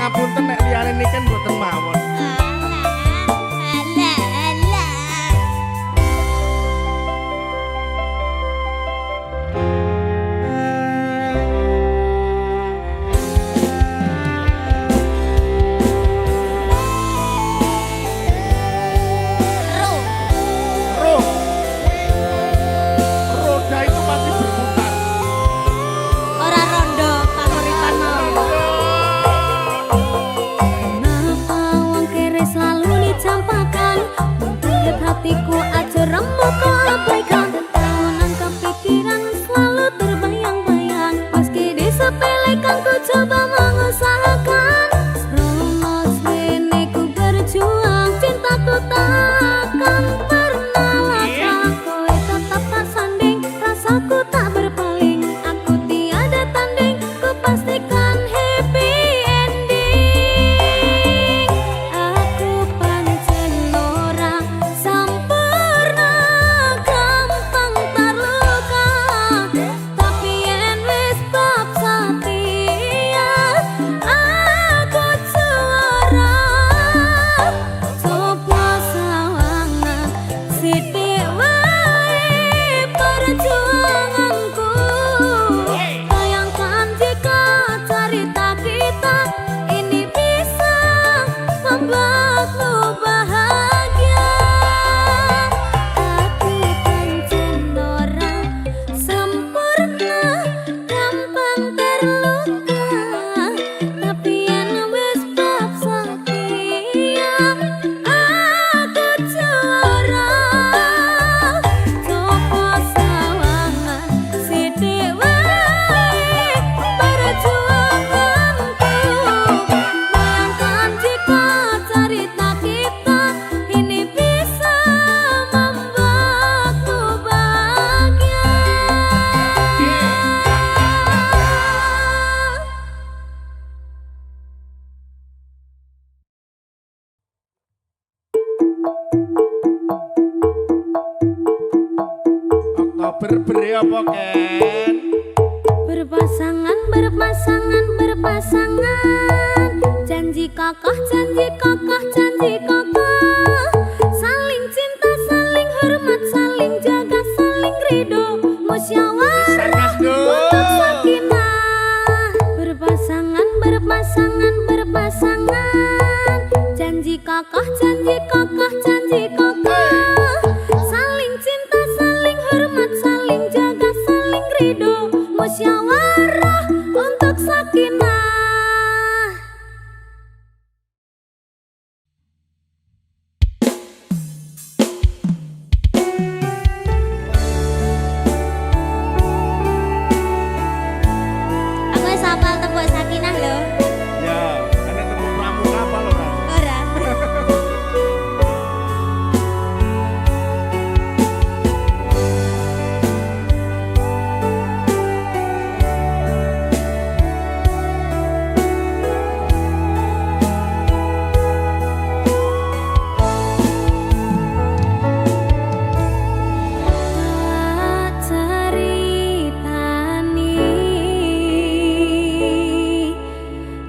Pangapunten nek liyane niken mboten mawon. Hatiku aja remuk keabaikan, tahunan kepikiran selalu terbayang-bayang. Meski disepelekan ku coba mengusahakan, selama ini ku berjuang, cintaku takkan pernah latah. Kowe tetap tak sanding, rasaku tak berpaling. Aku tiada tanding, ku pastikan happy ending. Aku pancen ora sempurna, gampang terluka, tapi yen wis bab setia, aku juara. Coba sawangan sithik wae perjuanganku. Bayangkan jika cerita kita ini bisa membuatmu bahagia. Aku pancen ora sempurna, gampang terluka, tapi yen wis bab setia, aku juara. Coba sawangan sithik wae perjuanganku. Bayangkan jika cerita kita ini bisa membuatmu bahagia. Oktober beri apa Ken? Berpasangan, berpasangan, berpasangan. Janji kokoh, janji kokoh, janji kokoh. Saling cinta, saling hormat, saling jaga, saling ridho, musyawarah untuk sakinah. Berpasangan, berpasangan, berpasangan. Janji kokoh, janji kokoh, janji kokoh. Saling cinta, saling hormat, saling jaga, saling ridho, musyawarah untuk sakinah. Aku wis hafal tembok sakinah lho. Ya, ana temu pramuka apa lho, Ran? Ora.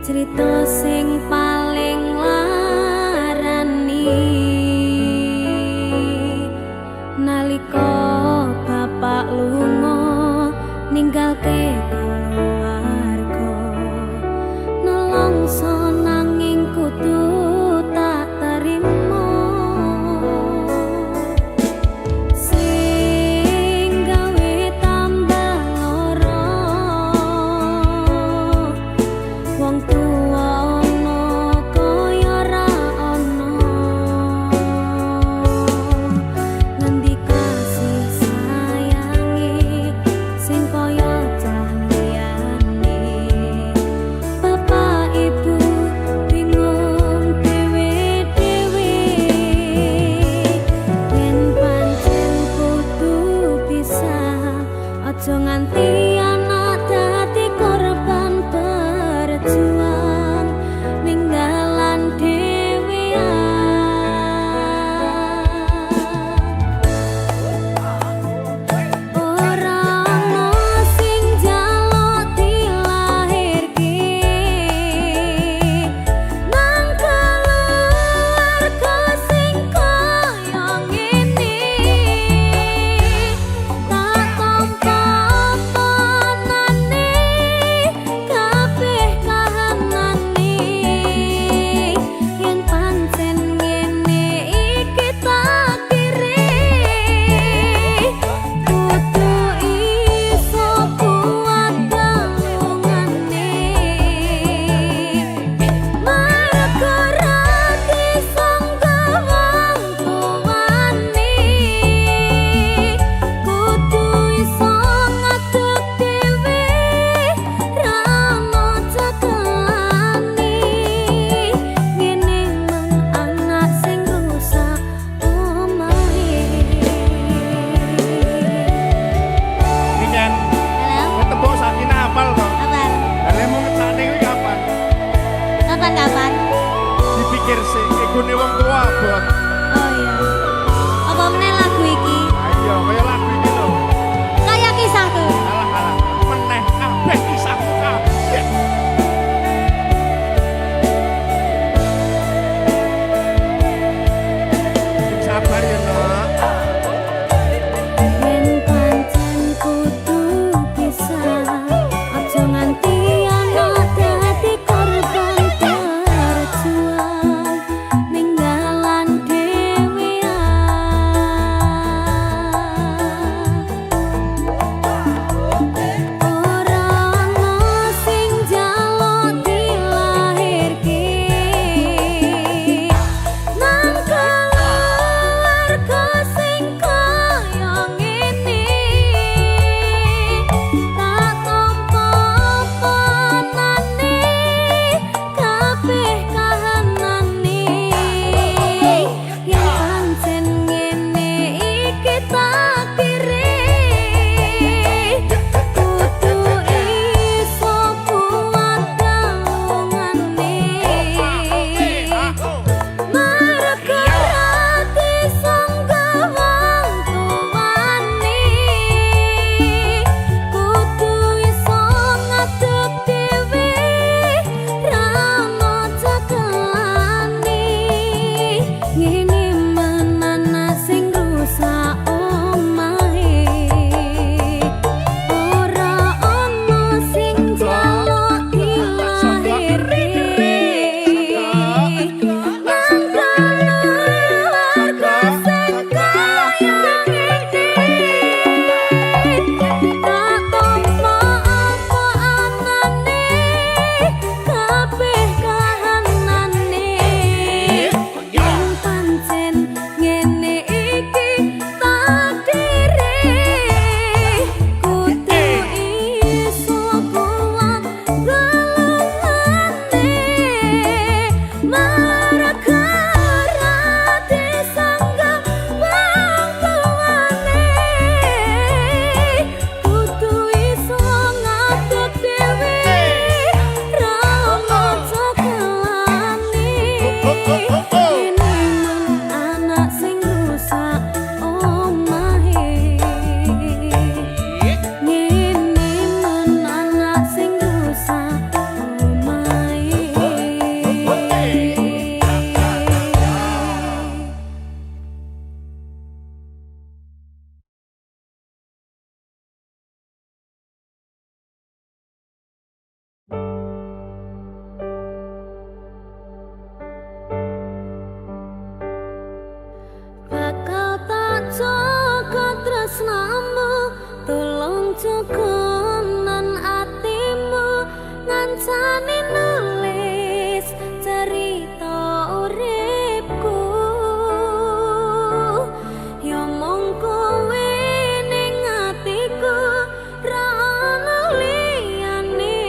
Cerita sing paling larani nalika bapak lunga ninggalke keluarga, nelongso nanging kudu tak terima. Sing gawe tambah lara, wong tuwa ono kaya ra ono. Ngendi kasih sayangi sing kaya cah liyane. Bapak ibu bingung dhewe-dhewe, yen pancen kudu pisah, aja nganti anak dadi korban berjuang ninggalan dhewean. Ora ono sing njaluk dilahirke, mikir sih igune wong tua bot. Oh iya. Apa meneh lagu iki? Ayo kaya lagu iki lho. Kayak kisahku. Alah meneh kabeh kisahku kabeh. Sabar ya, Nak. Yen pancen kudu pisah, aja nganti ana dadi korban berjuang ninggalan ora ana sing njaluk dilahirke nang keluarga sing kaya ngene tak tampa panane kabeh kahanane yen pancen ngene iki takdire kudu iso kuat daungane mereka rati sangga wong tuane kudu iso ngadeg dhewe ra maca kelane ngene menana sing rusak omahe ora ana sing njaluk dilahirke nang keluarga sing kaya ngene tak tampa apa anane kabeh kahanane yen pancen ngene iki takdire kudu iso kuat galungane mereka rati sangga wong tuane kudu iso ngadeg dhewe ra maca kelane ini anak sing rusak omahe ngene men anak sing rusak omahe bakal tak jaga tresnamu tolong jaga nan atimu ngancani nulis cerita uripku ya mung kowe ning atiku ra ana liyane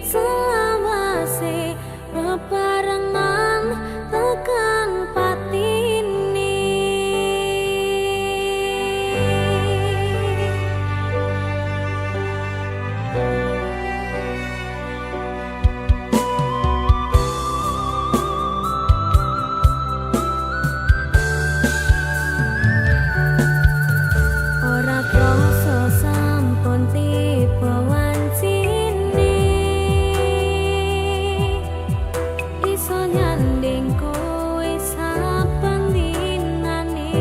selawase bebarengan tekan patine ora krasa sampun tiba wancine iso nyanding kowe saben dinane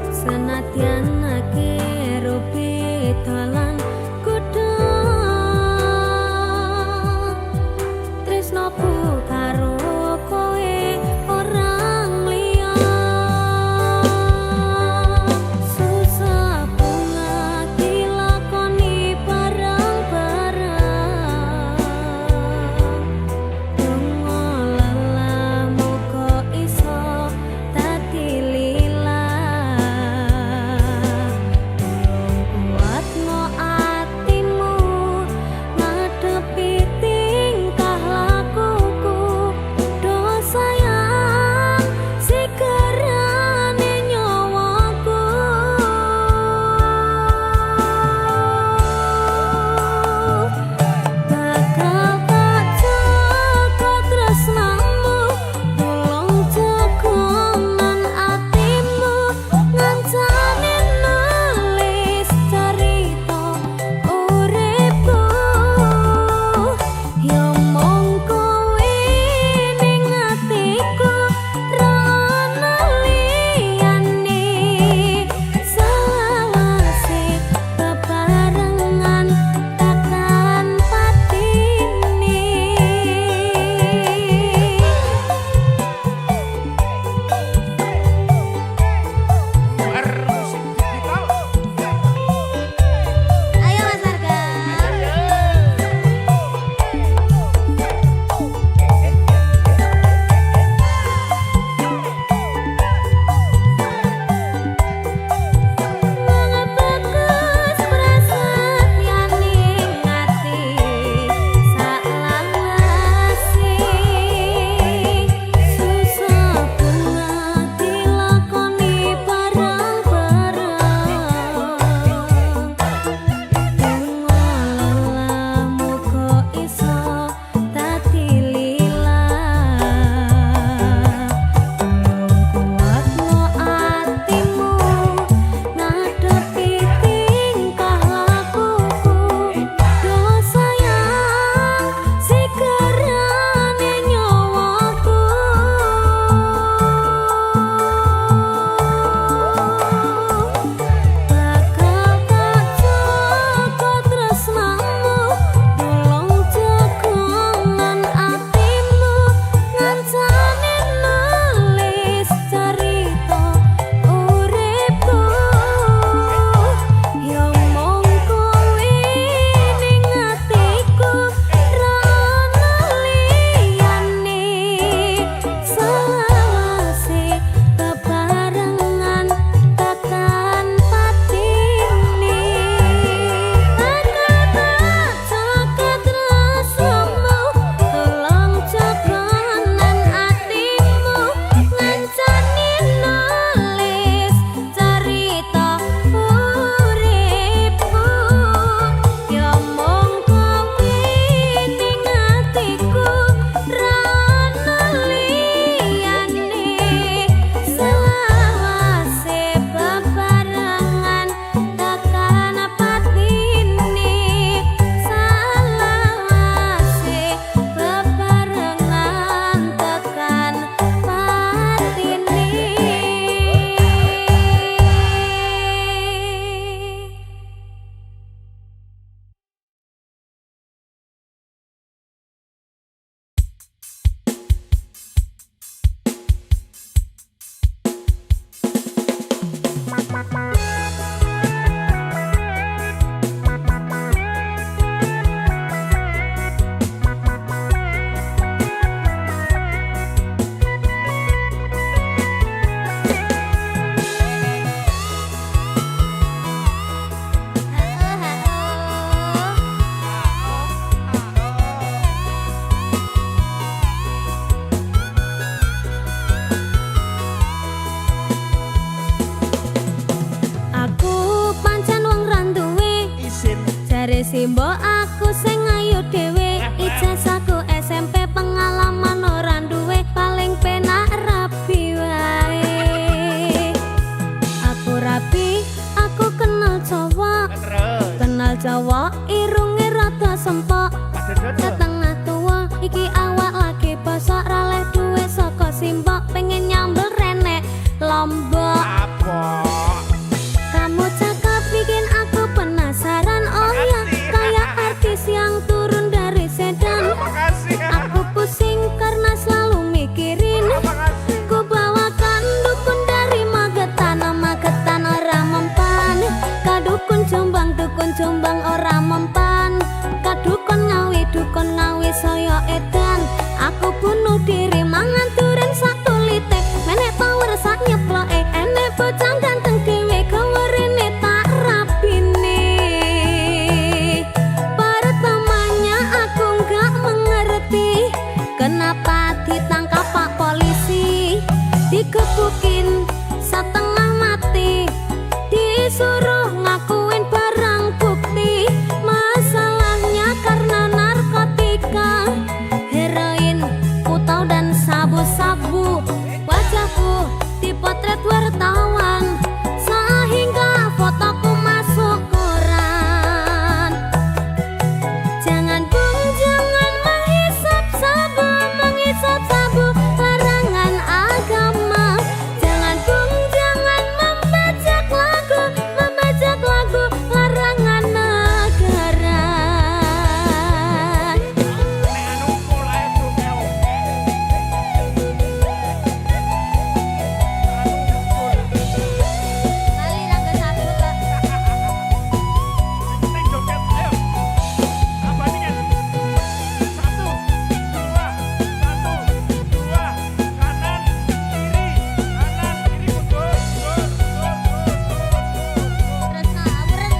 senadyan akhir dalan kudu tresnoku karo kowe orang liya susah bunga dilakoni bareng-bareng donga lelamu kok iso dadi lila kuat no simbok aku sing ayu dhewe, ijazahku SMP pengalaman ora duwe, paling penak rapi wae. Aku rapi, aku kenal cowok, kenal cowok irunge rada sempok, setengah tua iki awak lagi bosok, raleh duwe saka simbok, pengen nyambel renek Lombok. Kamu cakep bikin aku penasaran, oh ya kayak artis yang turun dari sedan. Aku pusing karena selalu mikirin, ku bawakan dukun dari Magetan, Magetan ora mempan. Kadukun Jombang ora mempan. Kadukun Ngawi saya edan. Aku bunuh diri mangan duren sak tulite, menek power sak nyeploke, enek bocah ganteng dhewe gawerene tak rapine. Pertamanya aku nggak mengerti kenapa ditangkap Pak Polisi, digebukin setengah mati, disuruh ngakuin barang bukti. Masalahnya karena narkotika, heroin, putau dan sabu-sabu. Wajahku dipotret wartawan sehingga fotoku masuk koran. Jangan bung, jangan menghisap sabu, larangan agama. Jangan bung, jangan membajak lagu, larangan negara. Kali rangga sabu Kak. Terus ngawuren.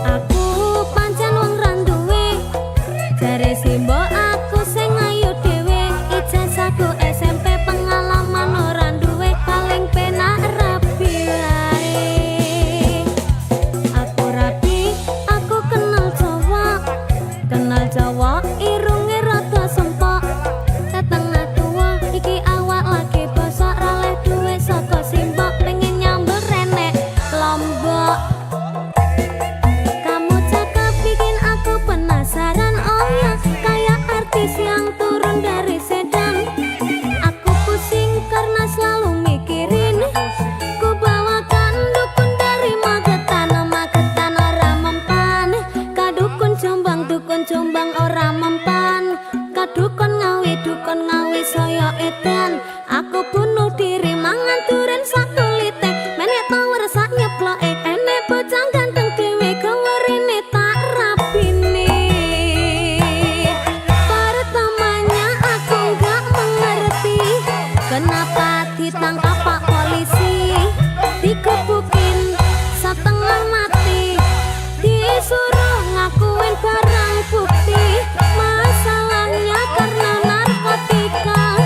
Aku pancen wong randuwe, jare simbok aku sing ayu dhewe, ijazahku SMP pengalaman ora duwe, paling penak rapi wae. Aku rapi, aku kenal cowok irunge rada sempok, setengah tua iki awak lagi bosok, raleh duwe saka simbok, pengen nyambel renek Lombok. Kamu cakep bikin aku penasaran, oh ya kayak artis yang turun dari sedan. Aku pusing karena selalu mikirin, ku bawakan dukun dari Magetan, Magetan ora mempan. Kadukun Jombang ora mempan. Kadukun Ngawi saya edan. Aku bunuh diri mangan duren sak tulite, menek power sak nyeploke, enek bocah ganteng dhewe gawerene tak rapine. Pertamanya aku nggak mengerti kenapa ditangkap Pak Polisi, digebukin setengah mati, disuruh ngakuin barang bukti. Masalahnya karena narkotika,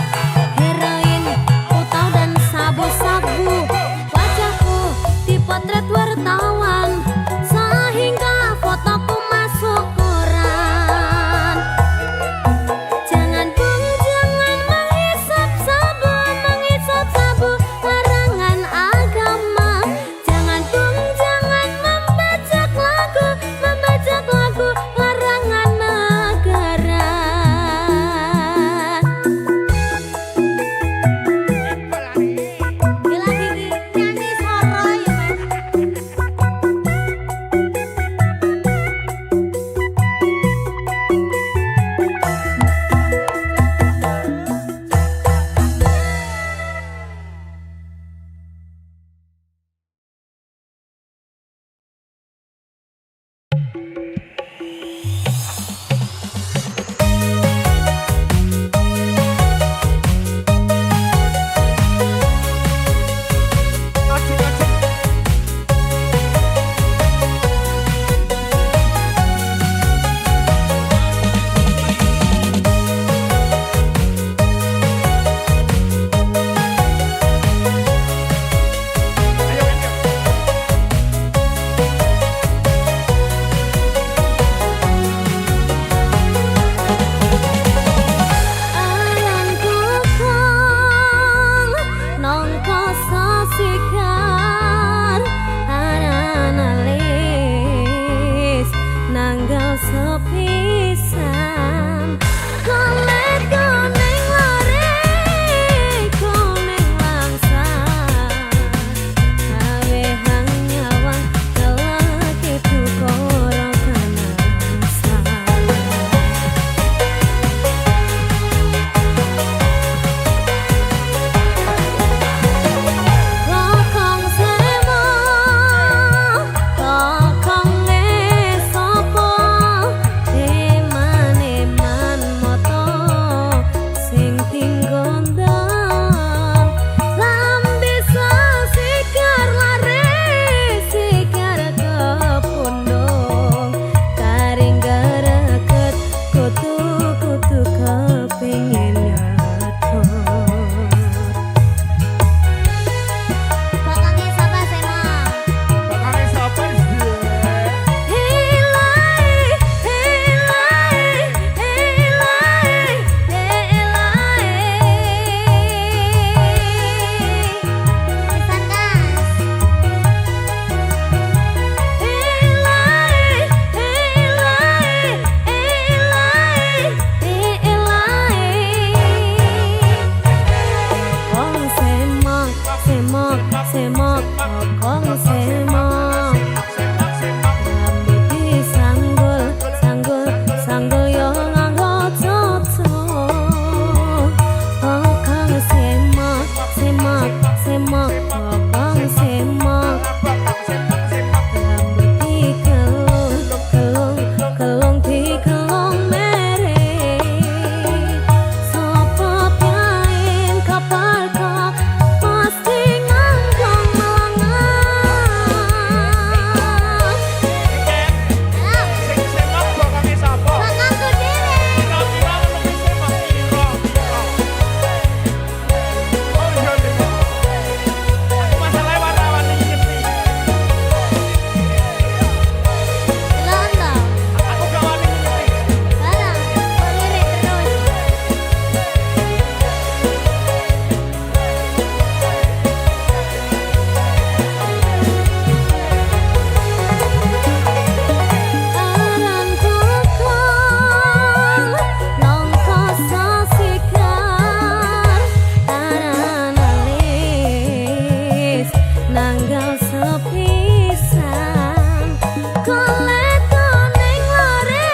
heroin, putau dan sabu-sabu. Wajahku dipotret wartawan sehingga fotoku masuk koran. Jangan bung, jangan menghisap sabu, larangan agama. Jangan bung, jangan membajak lagu, larangan semok kokong semok rambut disanggul sanggul sanggul yo nganggo cocok kokong semok semok semok kokong semok rambut dikelung kelung kelung dikelung mere sopo piain kapal kok pasti ngangkong melangan Sing semok bokonge sapa? aku dhewe Kira-kira lebih semok piro? Oh iya nih. Masalah warna-warni ngerti. londo Aku gak wani ngerti. barang pengirit terus aran kokong nongko sasikar aran alis nanggal sepisan kolet koning lare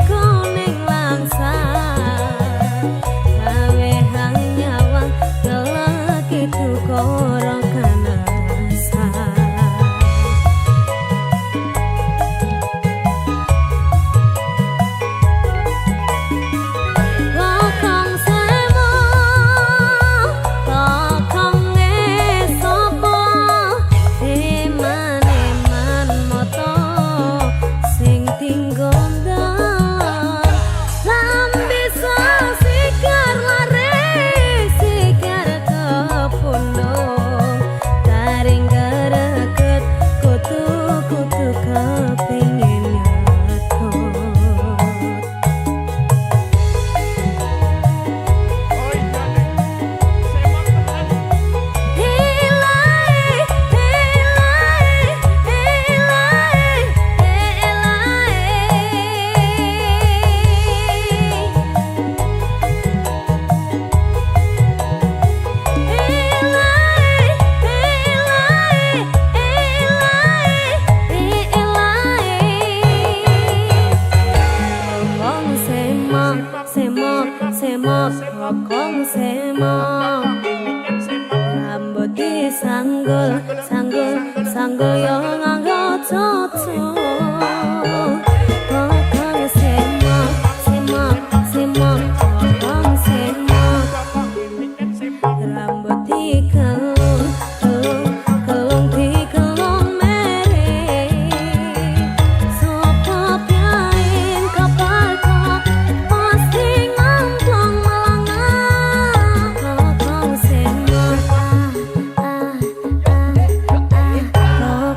koning langsan gawe hang nyawang gelek itu koro kanasan kokong semok kokong esopo eman-eman moto sing tinggon dalan lambe sikar lare sikar kepundung taring gereket kutu-kutu kepingin nyetot Oh iya nih. Semok tenan. Hilai, hilai, hilai, semok, kokong semok, rambut disanggul, sanggul, sanggul yo nganggo cocok. Kokong semok, semok, semok, kokong semok, rambut dikelung, kelung, kelung dikelung mere. Sopo piain kapal kok pasti ngangkong melangan. Kokong semok,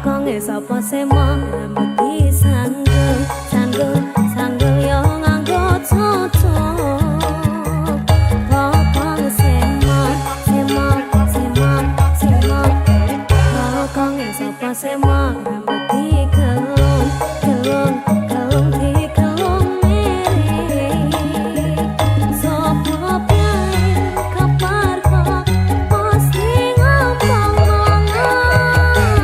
kokong sopo semok rambut disanggul, sanggul, sanggul yo nganggo cocok. Kokong semok, semok, semok, semok, kokong sopo semok rambut dikelung, kelung, kelung dikelung mere. Sopo piain kapal kok pasti ngangkong melangan.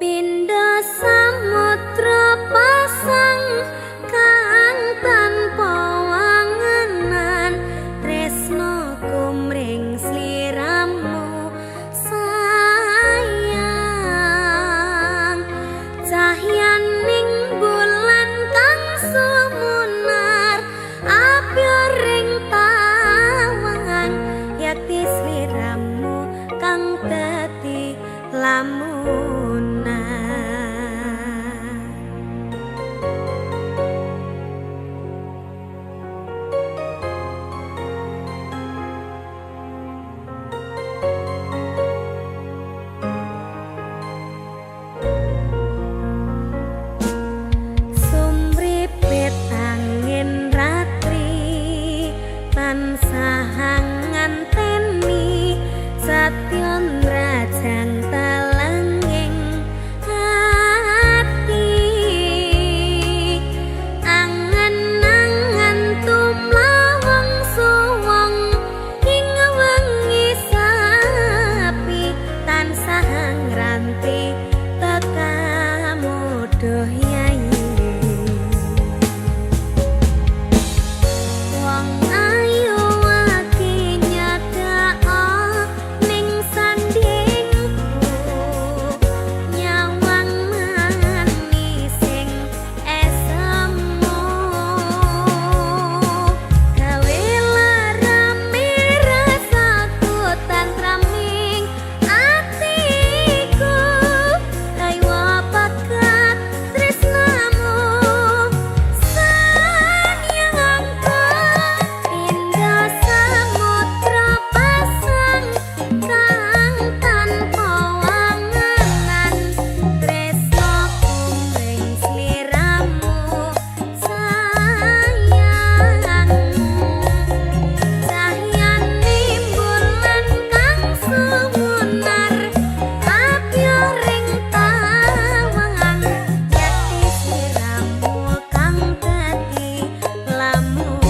Pindha samudra pasang kang tanpa wangenan tresno kumring sliramu sayang cahyaning bulan kang sumunar api ring tawang yakti sliramu kang dadi lamunan. Sumripet angin ratri tansah nganteni satyon rajang talanging hati angen-angen tumlawang suwung ing wengi sapi tansah ngranti tekamu doh yayi wong ayu aki nyadao ning sandingku nyawang manis sing esemu gawe larame rasaku tantraming atiku kaya bakat tresnamu sanyangku pindha samudra pasang kang tanpa wangenan tresno kumring sliramu sayang cahyane bulan kang sumunar api ring tawangan yakti sliramu kang dadi lamunan.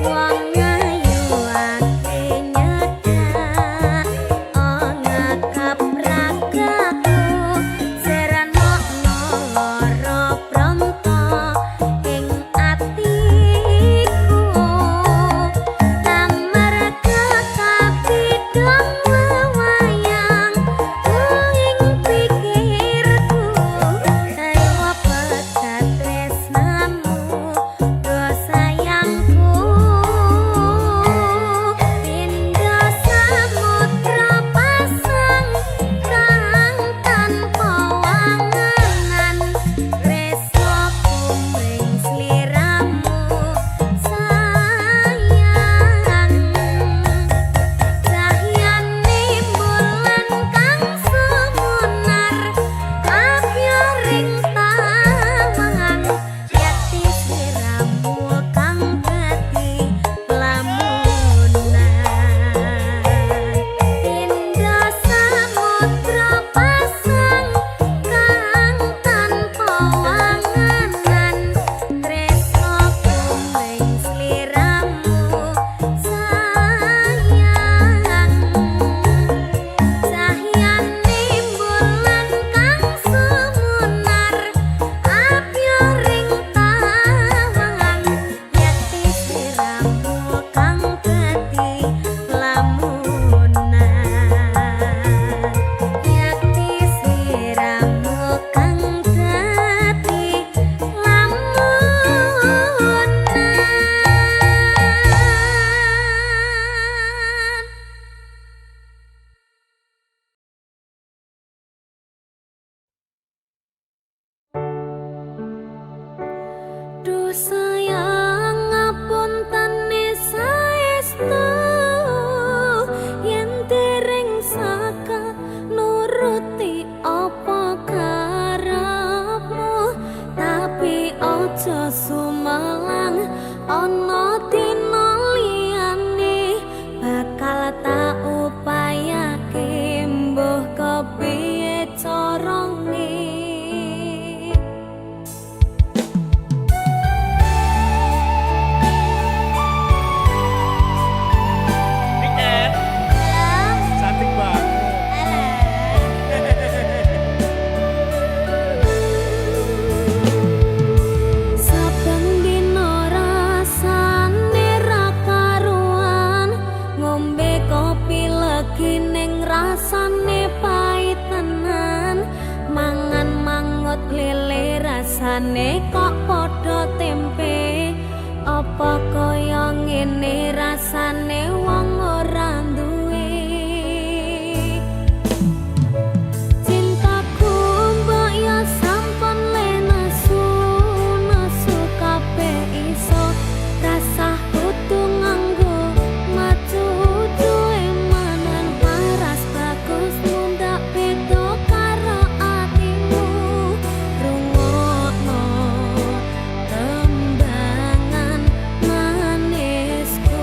Wong ayu ati nyedak ana kapragaku seranokno lara pronto ing atiku amarga kapidhong wewayang ing pikirku kaya pegat tresnamu do sayangku pindha samudra pasang kang tanpa wangenan tresno kumring sliramu sayang cahyane bulan kang sumunar api ring tawangan yakti sliramu kang dadi lamunan pindha samudra pasang kang tanpa wangenan tresno kumring sliramu sayang cahyane bulan kang sumunar api ring tawangan yakti sliramu kang dadi lamunan yakti sliramu kang dadi lamunan. Duh sayang ngapunten saestu kopi legi ning rasane pahit tenan mangan mangut lele rasane kok padha tempe apa kaya ngene rasane wong ora duwe cintaku mbok ya sampun le nesu nesu kabeh iso rasa kudu nganggo maju duwe manan paras bagus mundak beda karo atimu rungokno tembangan manisku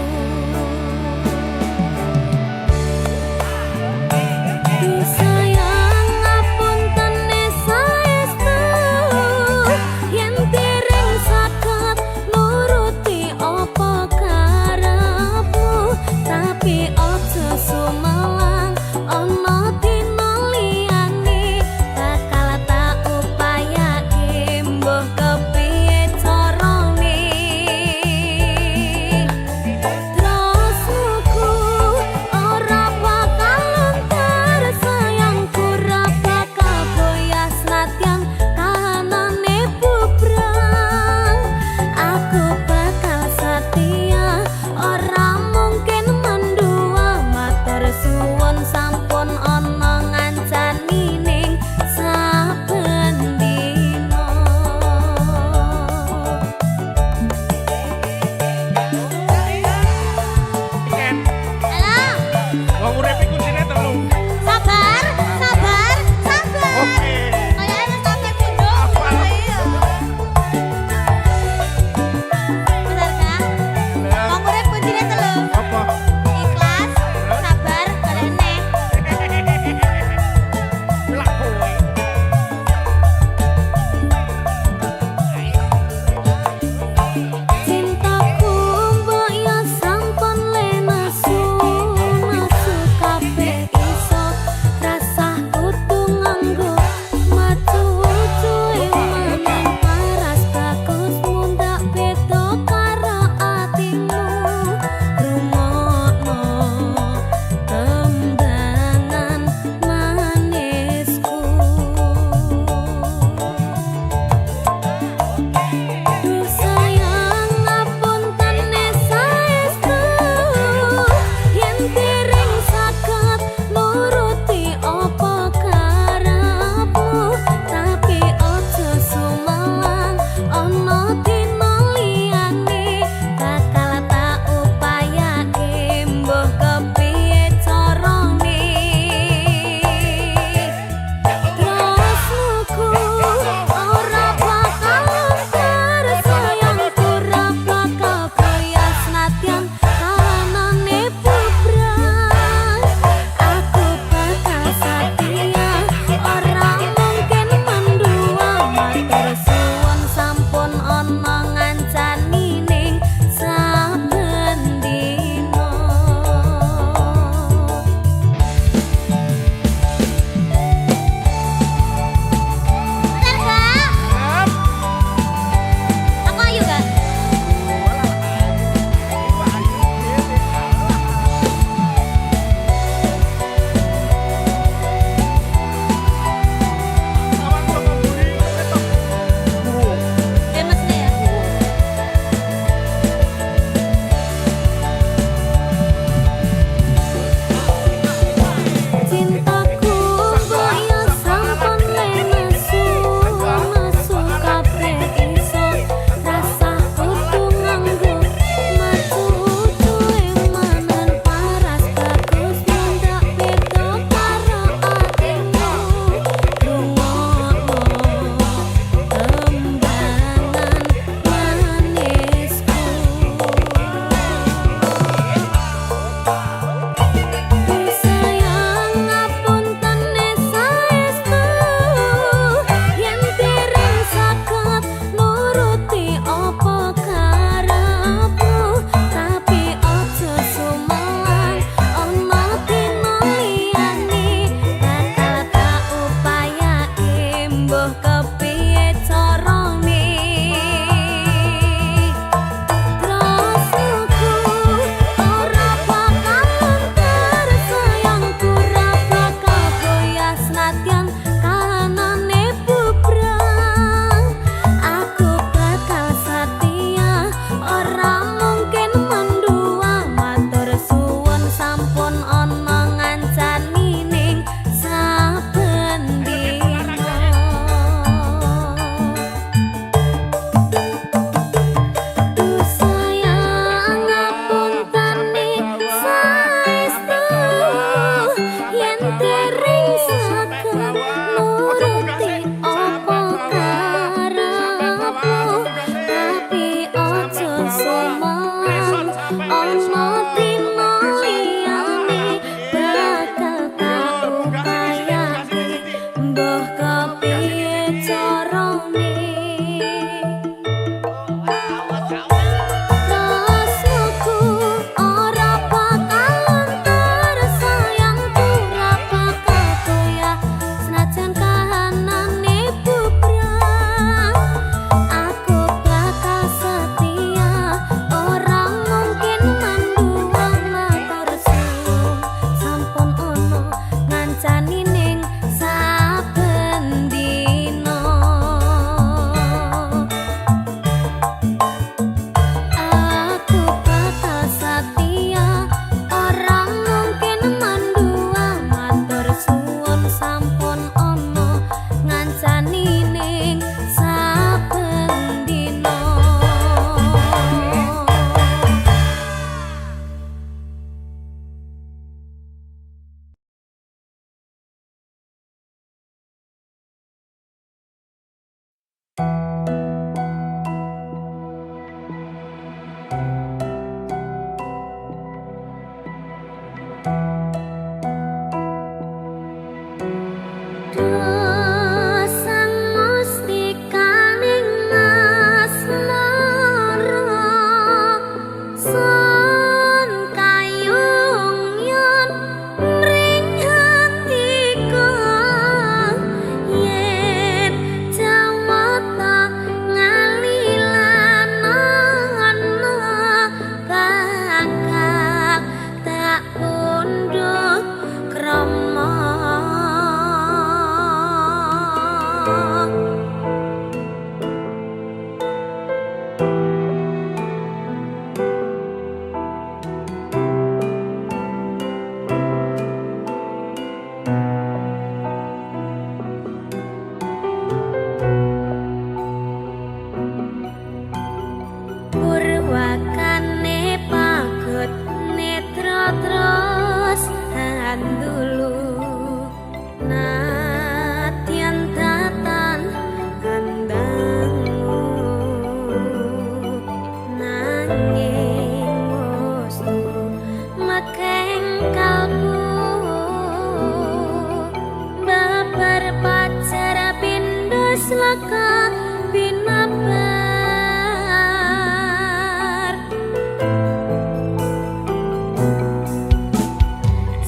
saka binabar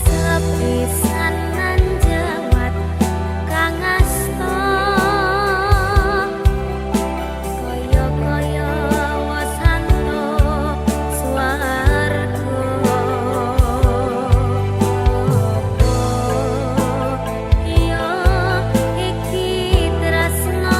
sepisanan jewat kang asta kaya-kaya wasanto swarga yo iki tresno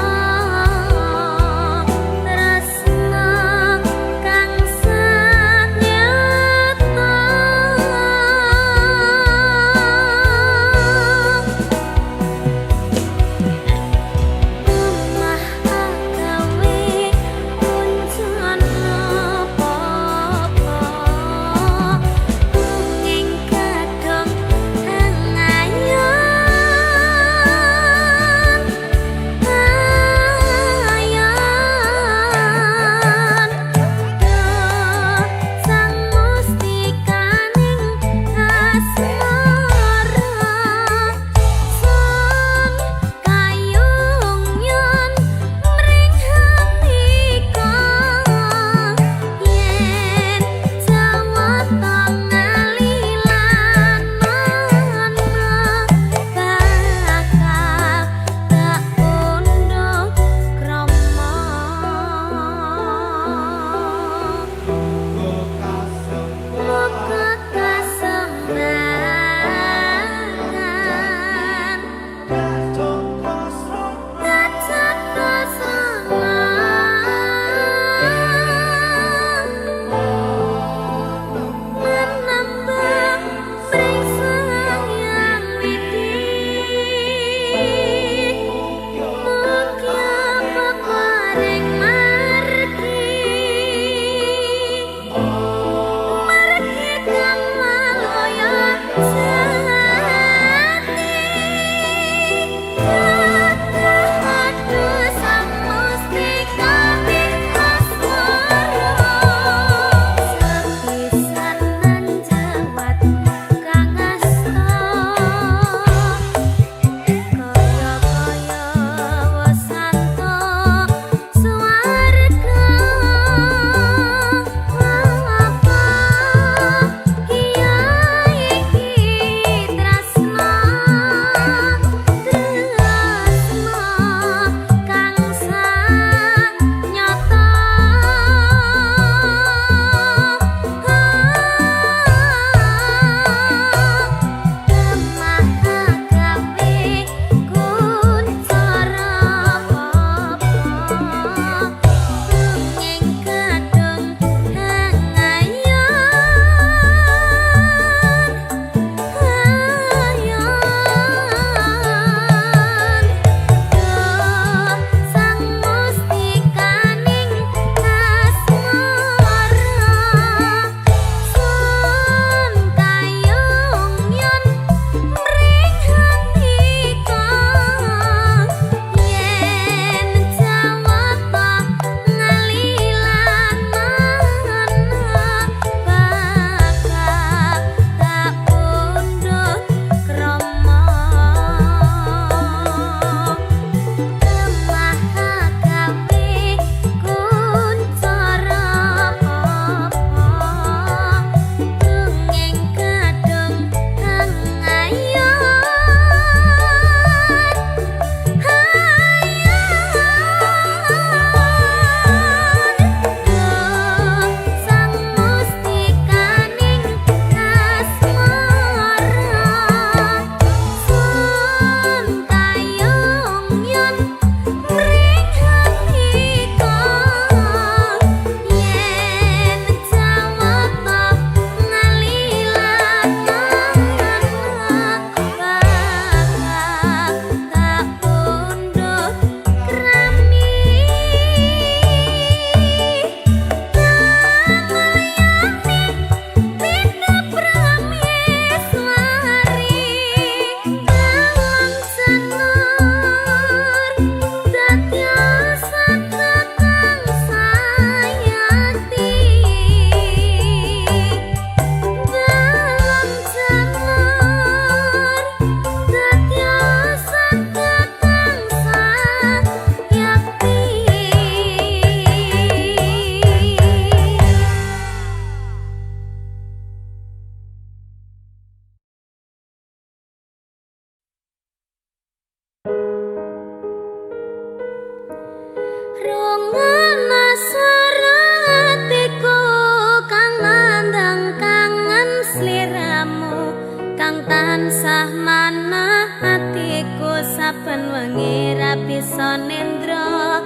kang tansah manah atiku saben wengi ra bisa nendra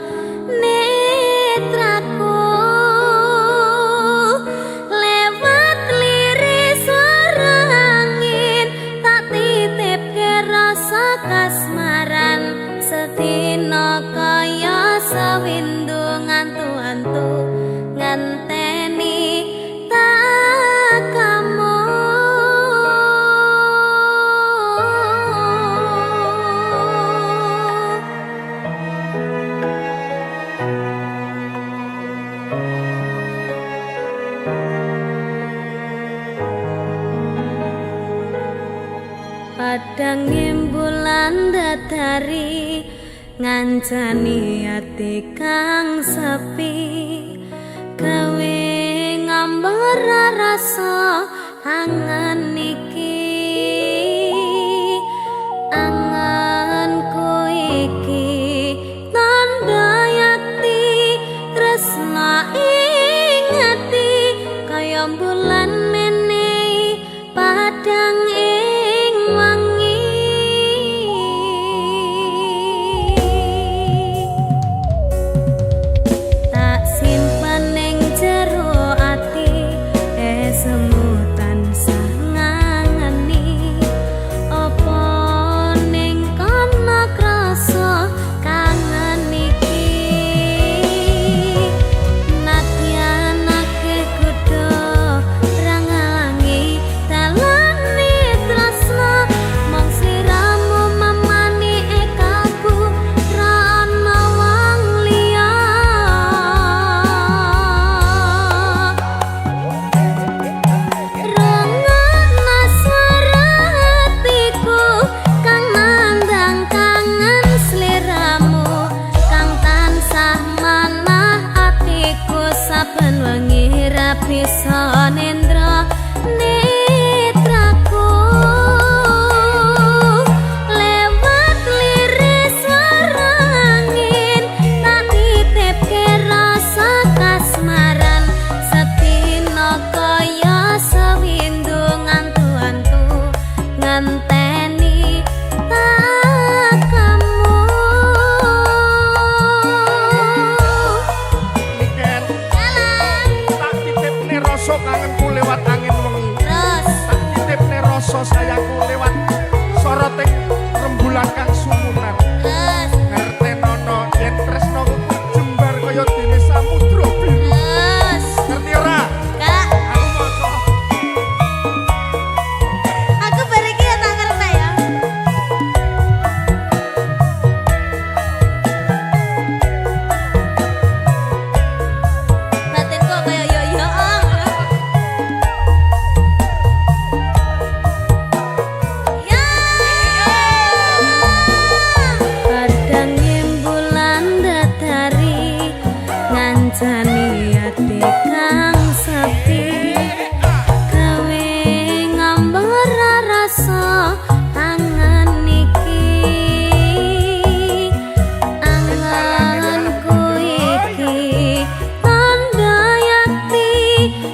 netraku lewat liris swara angin tak titipke rasa kasmaran sedina kaya sawindu ngantu-antu ngenteni tak kamu. Padang bulan datari ngancani ati kang sepi gawe ngambar rasa angan iki anganku iki tanda yakti tresna ing ati kaya bulan menehi padang ing wangi tak simpen ning jero ati semutan sangangani apa ning kana krasa kangen iki nadyan akeh kudu rangalangi dalane tresna mong sliramu mamani ekaku ra ana wong liya rengana swara hatiku kang nandang kangen sliramu kang tansah manah atiku saben wengi ra bisa nendra netraku lewat liris swara angin tak titipke rasa kasmaran sedina kaya sawindu ngantu-antu ngenteni tak kamu. Niken tak titipne rasa kangenku lewat angin wengi Terus tak titipne rasa sayangku lewat soroting rembulan kang sumunan terus ngertenono yen tresnaku jembar kaya dene samudra biru terus ngerti ora Kak, aku maca aku bariki ya tak ngerti ya. Batinku kaya yo-yoong. Ya. Padang bulan datari ngancani ati kang sepi gawe ngambar rasa angan iki anganku iki tanda yakti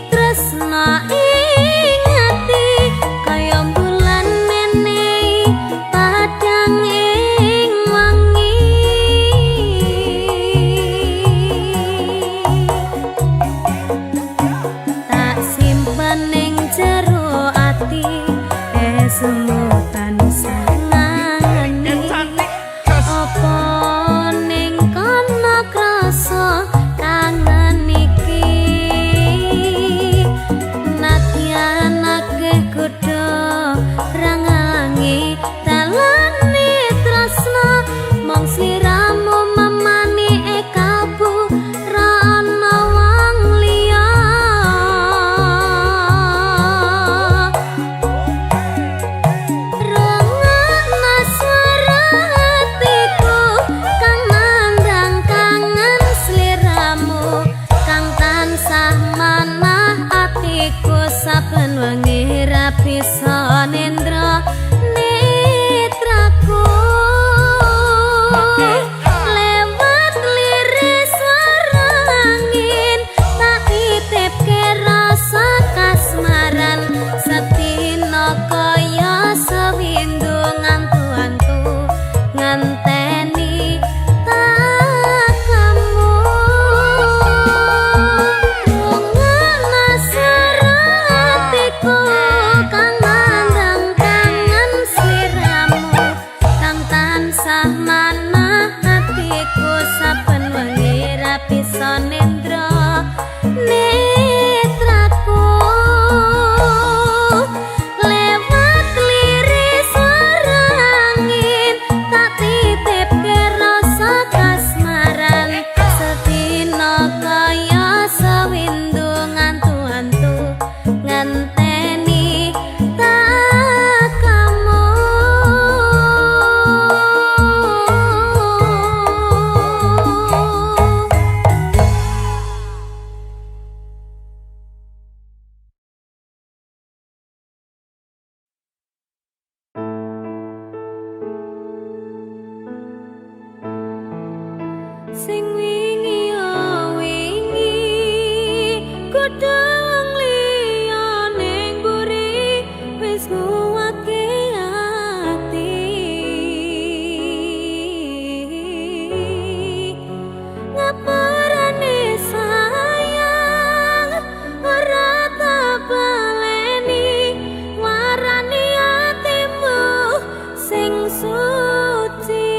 tresna ing ati kaya bulan menehi padang ing wangi tak simpen ning jero ati semutan sangangani cantik jas apa ning kana krasa kangen iki nadyan akeh kudu rangalangi dalane tresna mong sliramu mamani ekaku ra ana wong liya rengana swara hatiku kang nandang kangen sliramu kang tansah manah atiku saben wengi ra bisa nendra netraku lewat liris swara angin tak titipke rasa kasmaran sedina kaya sing wingi yo wingi kudu wong liya ning buri wis nguwake ati ngapurane sayang ora tak baleni warani atimu sing suci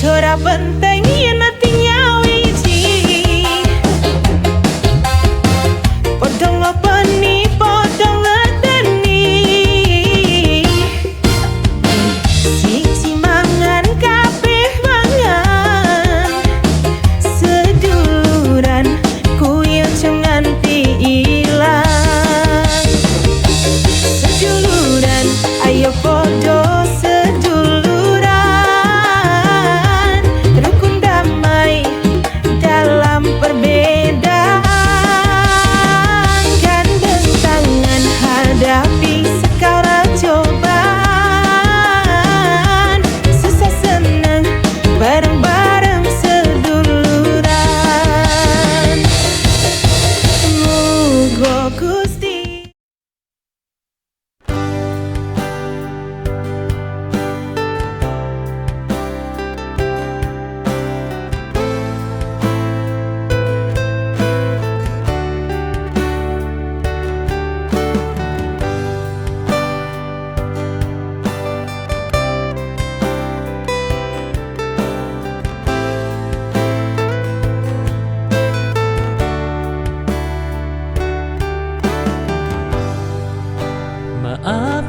Ora penting yen ati nyawiji padha ngopeni padha ngerteni siji mangan kabeh mangan seduluran kuyo nganti ilang seduluran ayo padha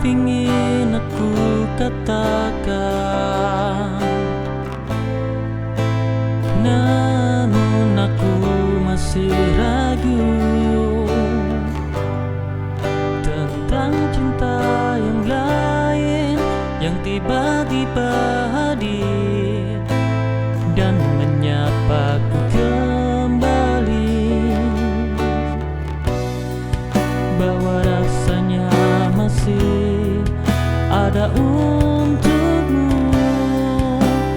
ingin aku katakan, namun aku masih ragu tentang cinta yang lain yang tiba-tiba hadir dan menyapaku kembali, bahwa rasanya masih ada untukmu.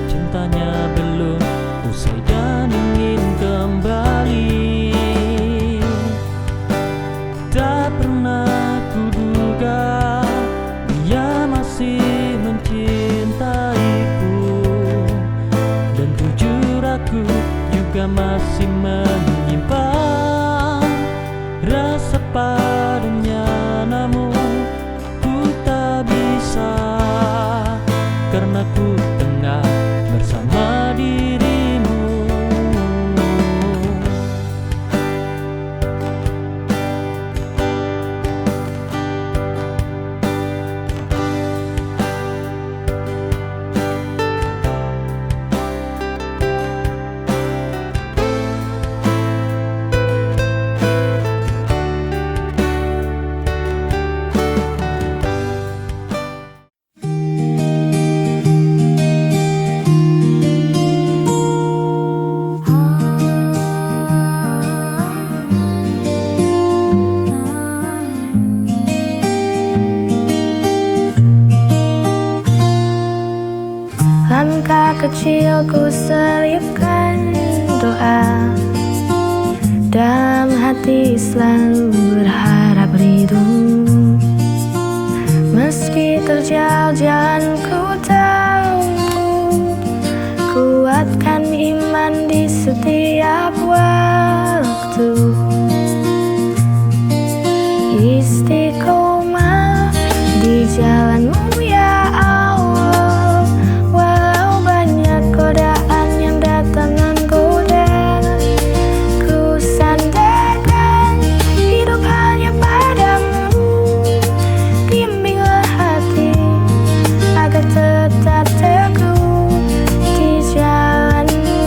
Cintanya belum usai dan ingin kembali. Tak pernah kuduga dia masih mencintaiku, dan jujur aku juga masih menyimpan rasa padanya. Namun ku tak bisa, karena ku tengah bersama dirimu. Langkah kecilku selipkan doa, dalam hati selalu berharap ridho. Meski terjal jalan ku tahu, kuatkan iman di setiap waktu. Istiqomah di jalanmu ya Allah, walau banyak godaan yang datang menggoda. Ku sandarkan hidup hanya padamu, bimbinglah hati agar tetap teguh di jalanmu.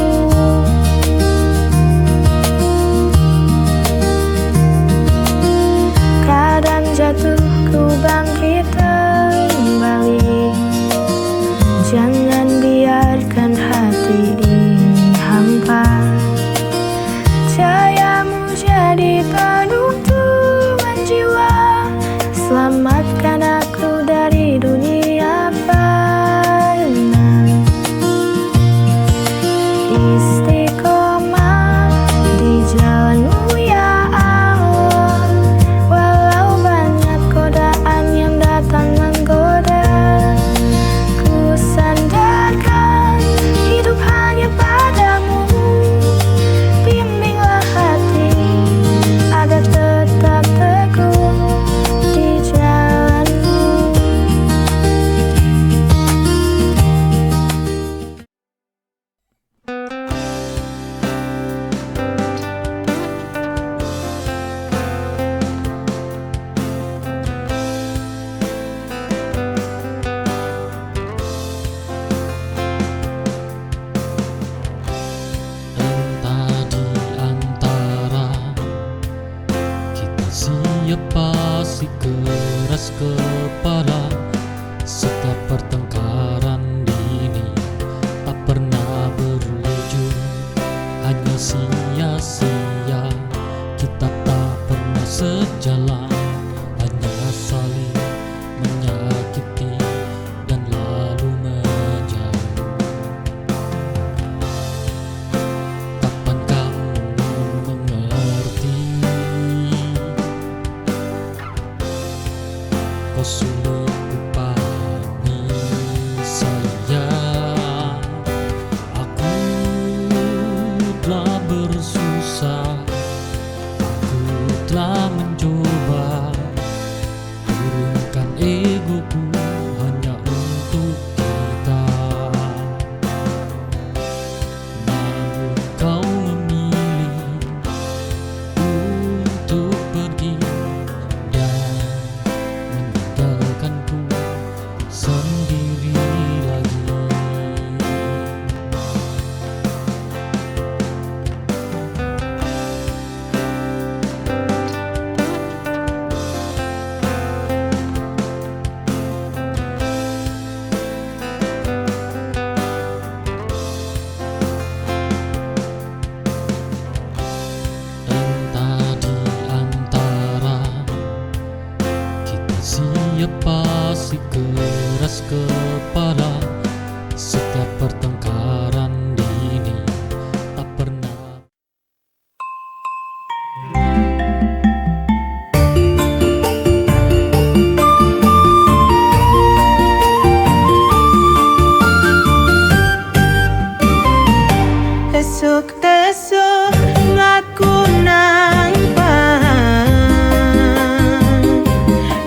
Tesuk ngaku nang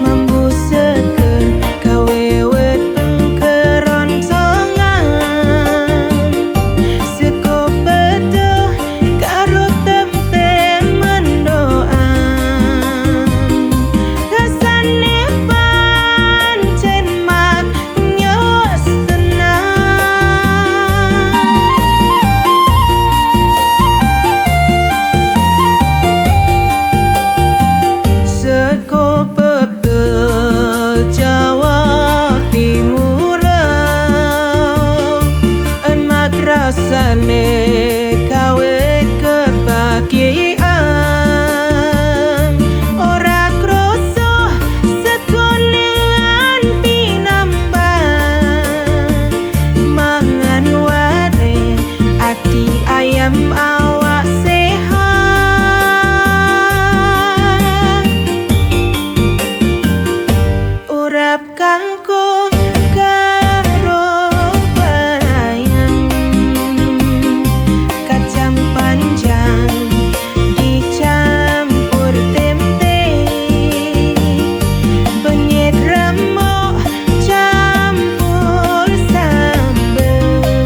membusekeun gawe weteng keroncongan seko bedo karo tempe mendoan rasane pancen mak nyos seko pebel Jawa Timur emak rasane gawe kebahagiaan ora kroso sekone nganti nambah mangan ware ati ayam awak sehat urap kangkung karo bayang kacang panjang dicampur tempe benyet remuk campur sambel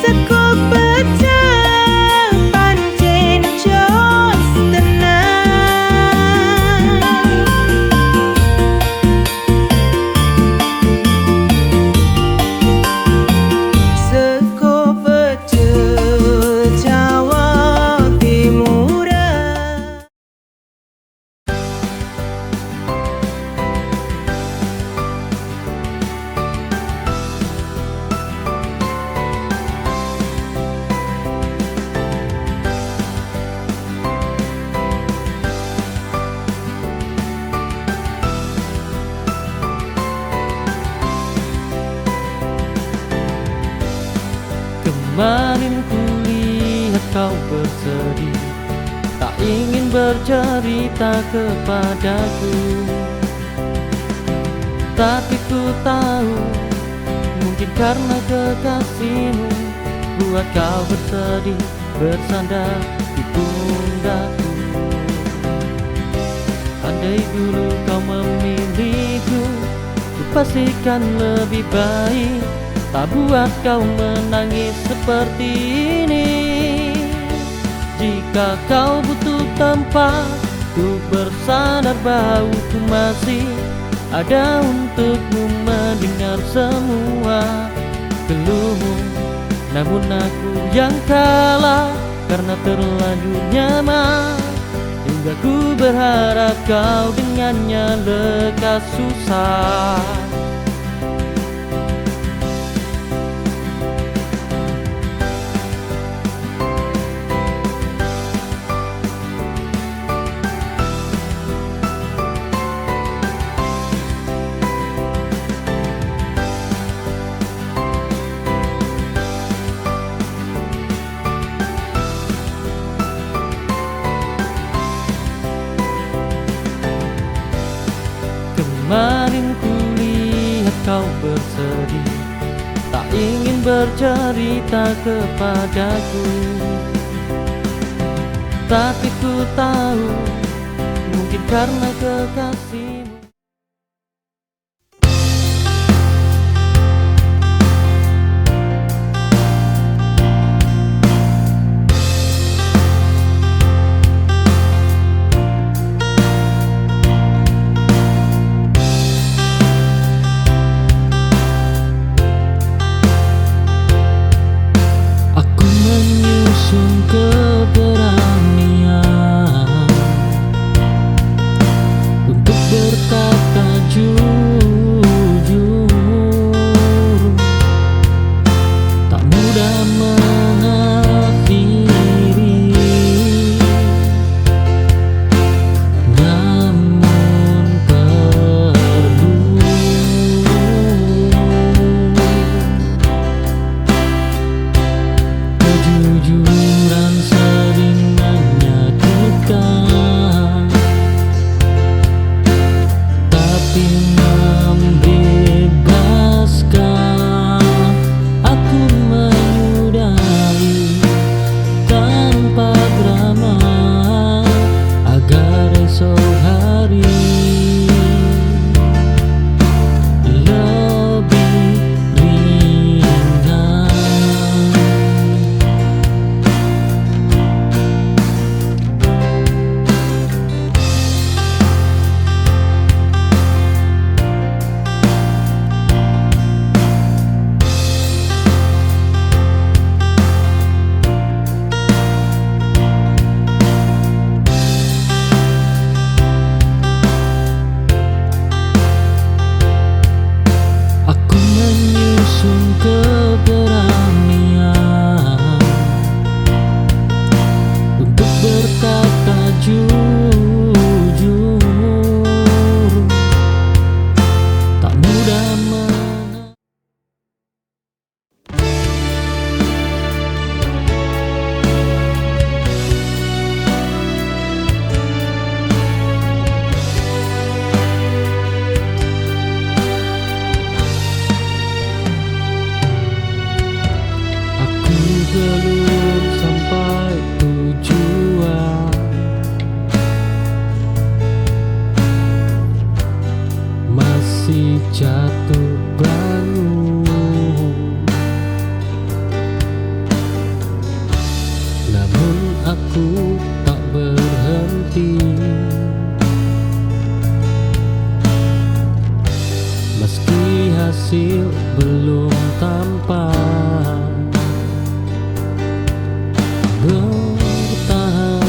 seko pecah pancen jos tenang seko pecel Jawa Timur Kemarin kulihat kau bersedih, tak ingin bercerita kepadaku. Tapi ku tahu, mungkin karena kekasihmu buat kau bersedih, bersandar di pundakku. Andai dulu kau memilihku, ku pastikan lebih baik, tak buat kau menangis seperti ini. Jika kau butuh tempat untuk bersandar, bauku masih ada untukmu mendengar semua keluhmu. Namun aku yang kalah karena terlanjur nyaman, hingga ku berharap kau dengannya lekas susah. Kemarin kulihat kau bersedih, tak ingin bercerita kepadaku. Tapi ku tahu, mungkin karena kekasihmu. Keberanian untuk hasil belum tampak. Bertahan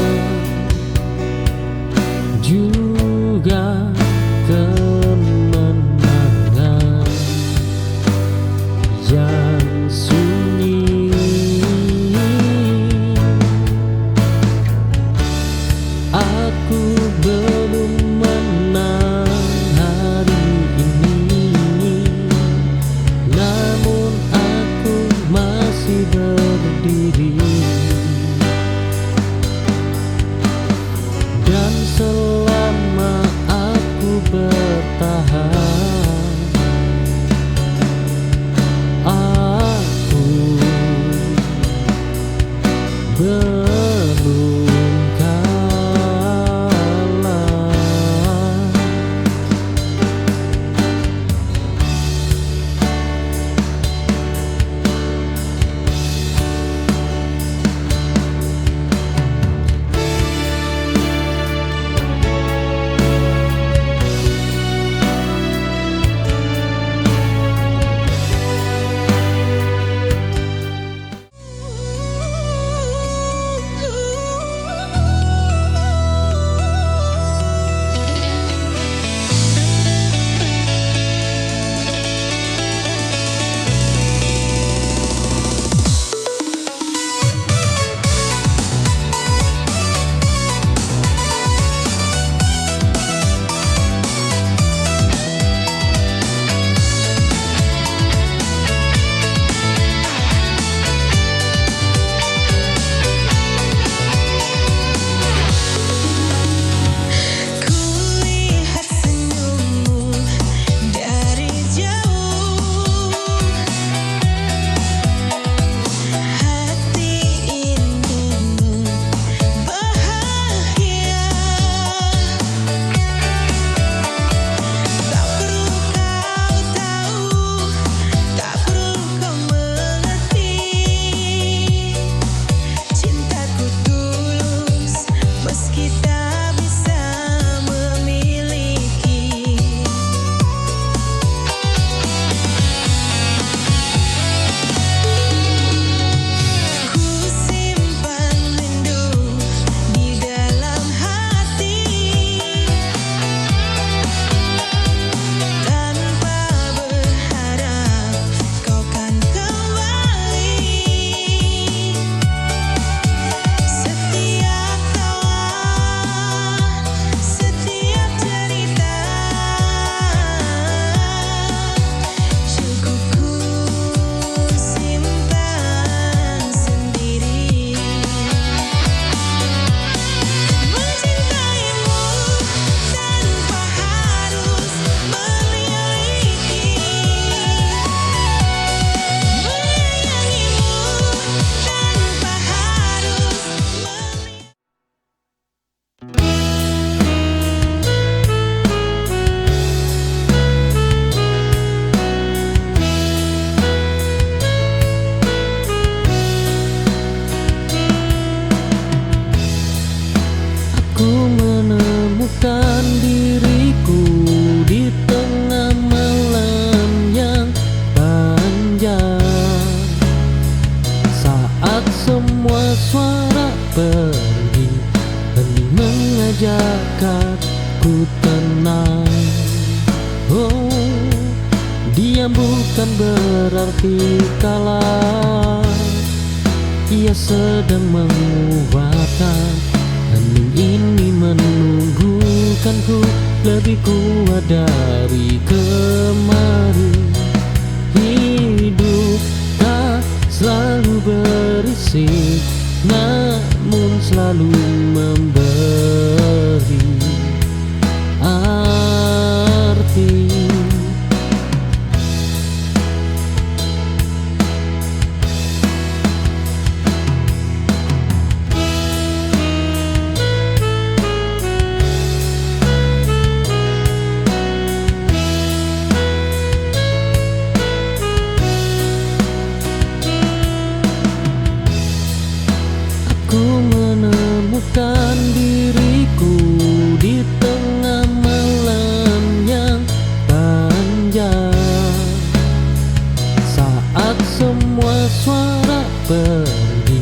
juga kemenangan yang sunyi. Aku belum menang hari ini, namun aku masih berdiri. Dan selama aku bertahan, aku belum kalah. menemukan diriku di tengah malam yang panjang. Saat semua suara pergi, hening mengajak aku tenang. Oh, diam bukan berarti kalah. Ia sedang menguatkan, hening ini menunggukanku lebih kuat dari kemarin. Hidup tak selalu berisik, namun selalu memberi arti. suara pergi,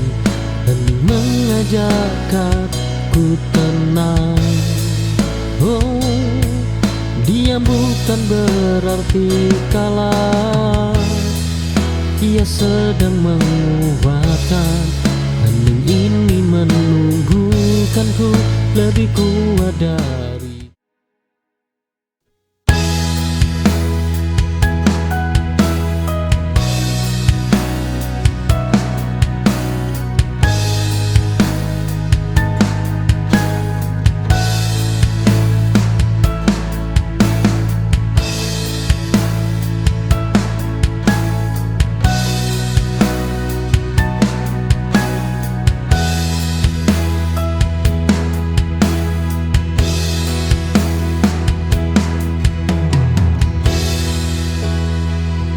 hening mengajak aku tenang. Oh, diam bukan berarti kalah, ia sedang menguatkan. Hening ini menunggukanku lebih kuat dari.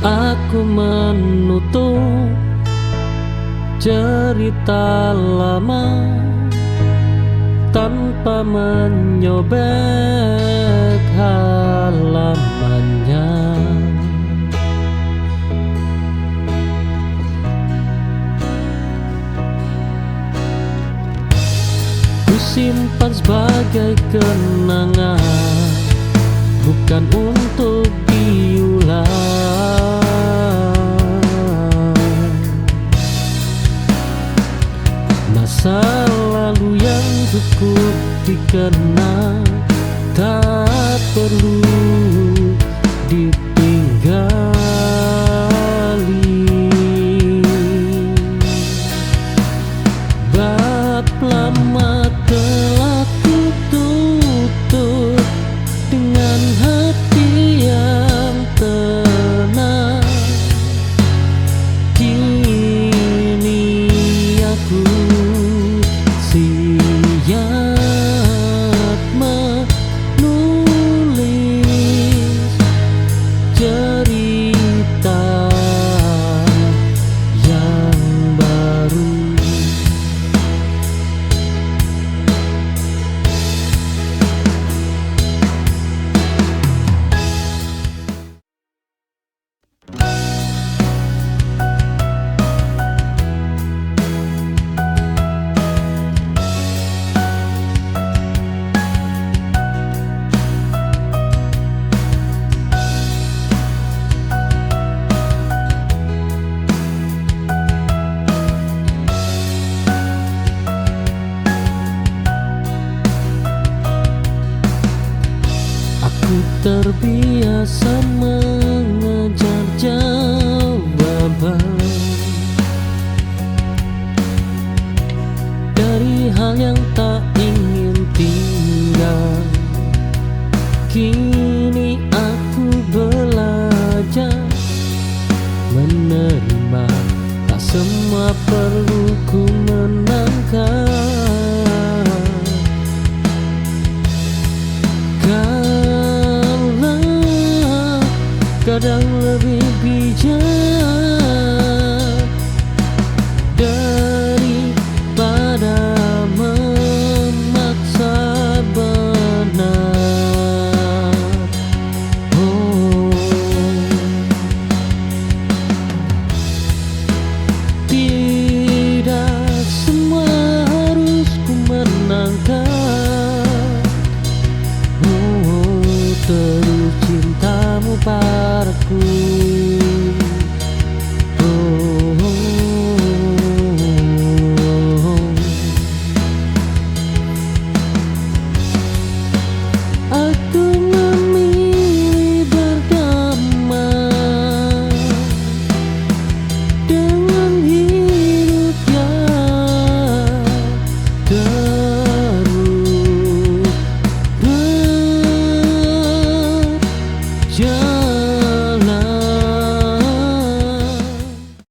Aku menutup cerita lama tanpa menyobek halamannya. Ku simpan sebagai kenangan, bukan untuk diulang. Masa lalu yang cukup dikenang tak perlu ditinggali. Bab lama telah ku tutup dengan hati yang tenang. Kini aku siap menulis cerita yang baru. Terbiasa mengejar jawaban dari hal yang tak ingin tinggal. Kini aku belajar menerima, tak semua perlu ku menangkan. Kadang